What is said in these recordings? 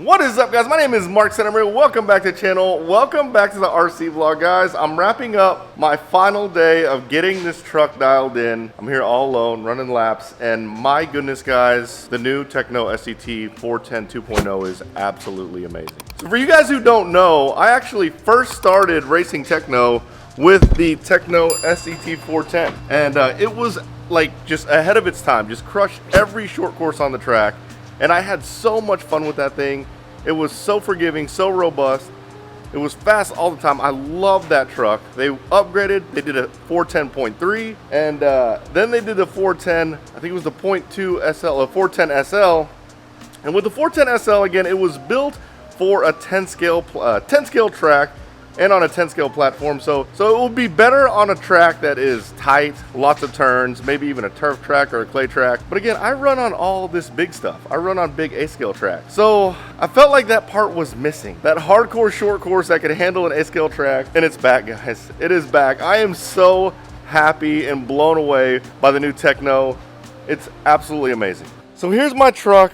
What is up, guys? My name is Mark Centimere. Welcome back to the channel. Welcome back to the RC vlog, guys. I'm wrapping up my final day of getting this truck dialed in. I'm here all alone, running laps, and my goodness, guys, the new Tekno Sct410 2.0 is absolutely amazing. So for you guys who don't know, I actually first started racing Tekno with the Tekno Sct410, and it was like just ahead of its time, just crushed every short course on the track. And I had so much fun with that thing. It was so forgiving, so robust. It was fast all the time. I love that truck. They upgraded. They did a 410.3, and then they did the 410. I think it was the 0.2 SL, a 410 SL. And with the 410 SL, again, it was built for a 10 scale track and on a 10 scale platform. So it will be better on a track that is tight, lots of turns, maybe even a turf track or a clay track. But again, I run on all this big stuff. I run on big A scale tracks. So I felt like that part was missing. That hardcore short course that could handle an A scale track, and it's back, guys. It is back. I am so happy and blown away by the new Tekno. It's absolutely amazing. So here's my truck.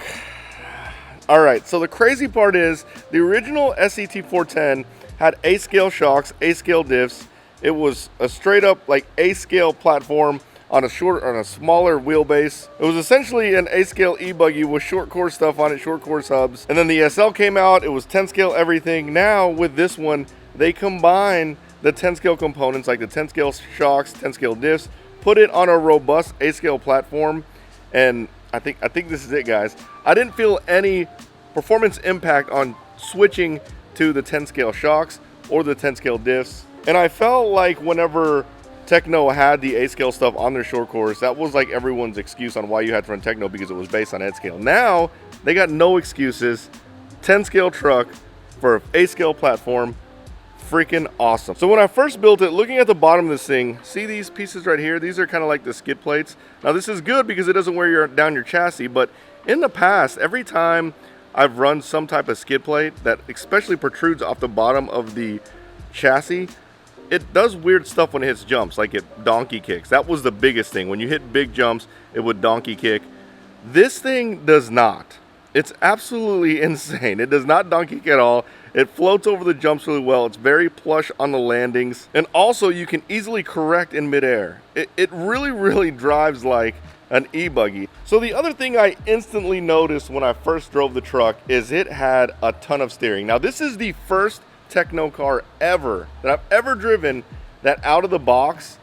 All right, so the crazy part is the original Sct410 had A-scale shocks, A-scale diffs. It was a straight up like A-scale platform on a smaller wheelbase. It was essentially an A-scale e-buggy with short course stuff on it, short course hubs. And then the SL came out, it was 10 scale everything. Now with this one, they combine the 10 scale components like the 10 scale shocks, 10 scale diffs, put it on a robust A-scale platform. And I think this is it, guys. I didn't feel any performance impact on switching to the 10 scale shocks or the 10 scale diffs. And I felt like whenever Tekno had the A scale stuff on their short course, that was like everyone's excuse on why you had to run Tekno, because it was based on A scale. Now they got no excuses. 10 scale truck for an A scale platform, freaking awesome. So when I first built it, looking at the bottom of this thing, see these pieces right here? These are kind of like the skid plates. Now this is good because it doesn't wear down your chassis, but in the past, every time I've run some type of skid plate that especially protrudes off the bottom of the chassis, it does weird stuff when it hits jumps, like it donkey kicks. That was the biggest thing. When you hit big jumps, it would donkey kick. This thing does not. It's absolutely insane. It does not donkey kick at all. It floats over the jumps really well. It's very plush on the landings. And also you can easily correct in midair. It really drives like an e-buggy. So the other thing I instantly noticed when I first drove the truck is it had a ton of steering. Now this is the first Tekno car ever that I've ever driven that out of the box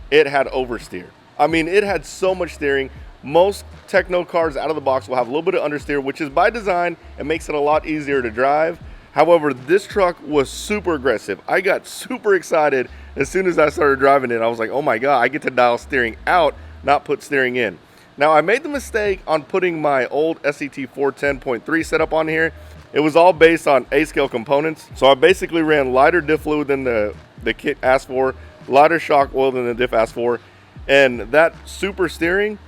it had oversteer. I mean, it had so much steering. Most Tekno cars out of the box will have a little bit of understeer, which is by design. It makes it a lot easier to drive. However, this truck was super aggressive. I got super excited as soon as I started driving it. I was like, oh my God, I get to dial steering out, not put steering in. Now I made the mistake on putting my old Sct410.3 setup on here. It was all based on A-scale components. So I basically ran lighter diff fluid than the kit asked for, lighter shock oil than the diff asked for, and that super steering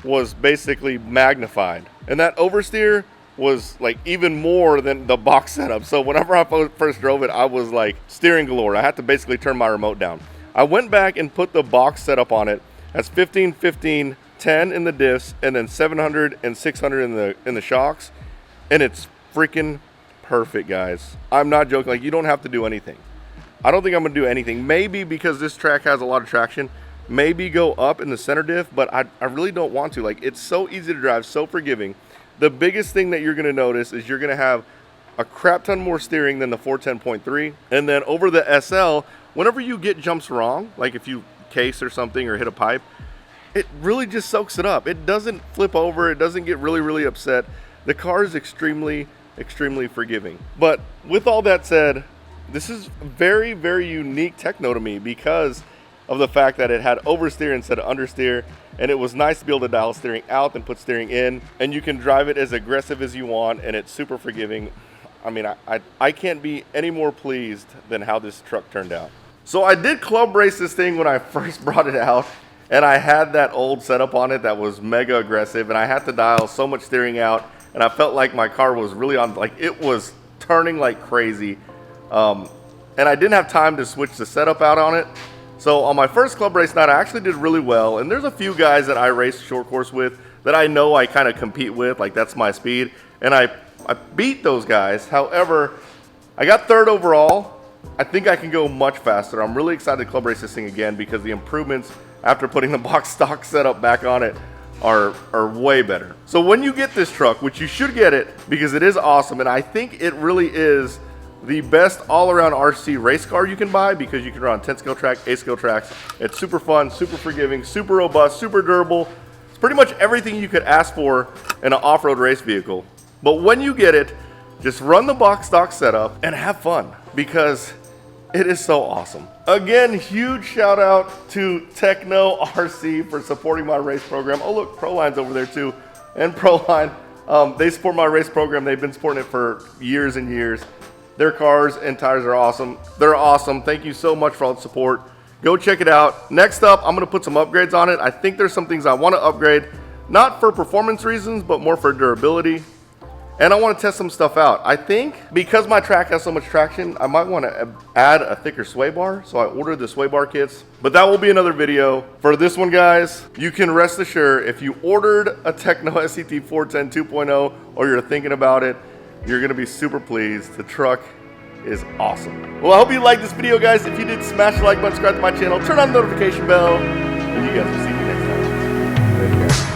was basically magnified. And that oversteer was like even more than the box setup. So whenever I first drove it, I was like steering galore. I had to basically turn my remote down. I went back and put the box setup on it. That's 15, 15, 10 in the diffs, and then 700 and 600 in the shocks, and it's freaking perfect, guys. I'm not joking. Like, you don't have to do anything. I don't think I'm gonna do anything. Maybe because this track has a lot of traction, maybe go up in the center diff, but I really don't want to. Like, it's so easy to drive, so forgiving. The biggest thing that you're gonna notice is you're gonna have a crap ton more steering than the 410.3, and then over the SL, whenever you get jumps wrong, like if you case or something or hit a pipe, it really just soaks it up. It doesn't flip over. It doesn't get really upset. The car is extremely forgiving. But with all that said, this is very unique Tekno to me because of the fact that it had oversteer instead of understeer, and it was nice to be able to dial steering out and put steering in, and you can drive it as aggressive as you want, and it's super forgiving. I mean, I can't be any more pleased than how this truck turned out. So I did club race this thing when I first brought it out, and I had that old setup on it that was mega aggressive, and I had to dial so much steering out, and I felt like my car was really on, like it was turning like crazy. And I didn't have time to switch the setup out on it. So on my first club race night, I actually did really well, and there's a few guys that I race short course with that I know I kind of compete with, like that's my speed, and I I beat those guys. However, I got third overall. I think I can go much faster. I'm really excited to club race this thing again because the improvements after putting the box stock setup back on it are way better. So when you get this truck, which you should get it because it is awesome, and I think it really is the best all-around RC race car you can buy because you can run 10 scale track, 8 scale tracks. It's super fun, super forgiving, super robust, super durable. It's pretty much everything you could ask for in an off-road race vehicle. But when you get it, just run the box stock setup and have fun because it is so awesome. Again, huge shout out to Tekno RC for supporting my race program. Oh look, Proline's over there too. And Proline, they support my race program. They've been supporting it for years and years. Their cars and tires are awesome. They're awesome. Thank you so much for all the support. Go check it out. Next up, I'm gonna put some upgrades on it. I think there's some things I wanna upgrade, not for performance reasons, but more for durability. And I want to test some stuff out. I think because my track has so much traction, I might want to add a thicker sway bar. So I ordered the sway bar kits, but that will be another video. For this one, guys, you can rest assured if you ordered a Tekno Sct410 2.0 or you're thinking about it, you're going to be super pleased. The truck is awesome. Well, I hope you liked this video, guys. If you did, smash the like button, subscribe to my channel, turn on the notification bell, and you guys will see me next time. Later, guys.